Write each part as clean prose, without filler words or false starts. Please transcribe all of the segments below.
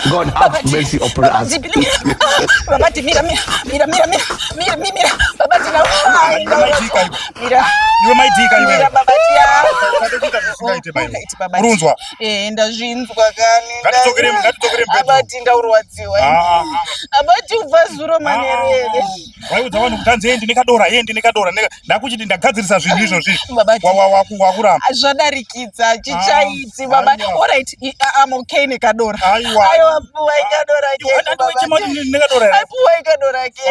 God have mercy upon us. Babati, mira. Babati, na mira. Iwe maitika iwe. Mira babati ya. Ukatokuita zvisingaite baiwa. Right babati. Urunzwa. Ndazvinzwa kani. Ngatitokere bedroom. Babati ndaurwadziwa. Abati ubva zuro manerere. Waudza vanhu kuti hanzi endi nekadora. Ndakuchiti ndagadzirisa zvinhu izvozvi. Babati. Wakuramba. Zvadarikidza chichaiti babati. All right, I'm okay nekadora. Aiwa puwa ikadora ke. Andiwe chimoti nekadora. Puwa ikadora ke.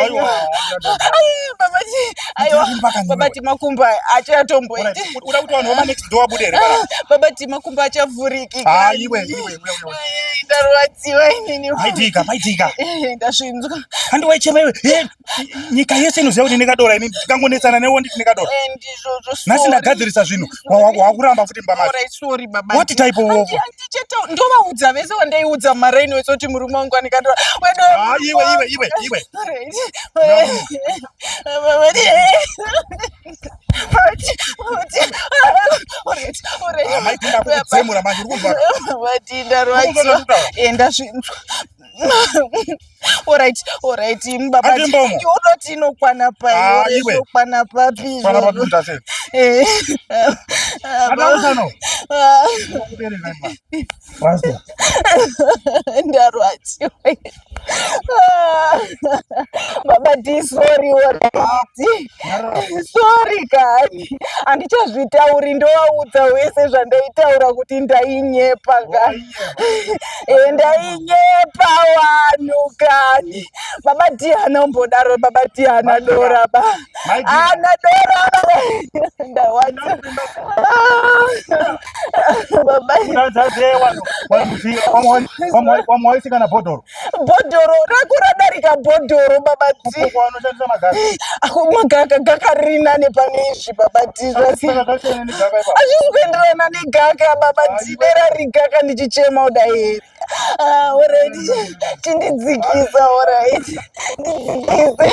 Babati. Aiwa. Babati makumba achatomboiti. Uda kuti vanhu vama next door bude here. Babati makumba achavhuriki. Iwe. Ndarwadziwa inini. Maitika. Ndasvinzwa. Andiwe chema iwe. Nyika yese inoziva kuti nekadora ini ndikangonetsana newe nditi nekadora. Ndizvozvo. Nasi ndagadzirisa zvinhu. Wakuramba futi mbamati. Sorry babati. What type of ndovaudza vese vandaiudza maraini wese kuti murume wangu anikadora. Iwe. Babati ndarwadziwa. Ndasvinzwa. All right, babati. Unoti inokwana pai. Inokwana papi. Kwana papi mutase. Ndarwadziwa. Babati, sorry already. Sorry kani. Andichazvitauri ndovaudza wese zvandaitaura kuti ndainyepa kani. Ndainyepa vanhu kani. Babati hana umbodaro, babati hana dora ba. Hana dora ba. Ndawadza. Babati. Wamwaisikana bhodhoro. Bhodhoro rakuradarika bhodhoro babati. Gaka riri nane pane izvi babati. Hazvisi kuenderana negaka babati. Dera rigaka ndichichema kudai here. Alright. Chindidzikisa, alright. Ndidzikise.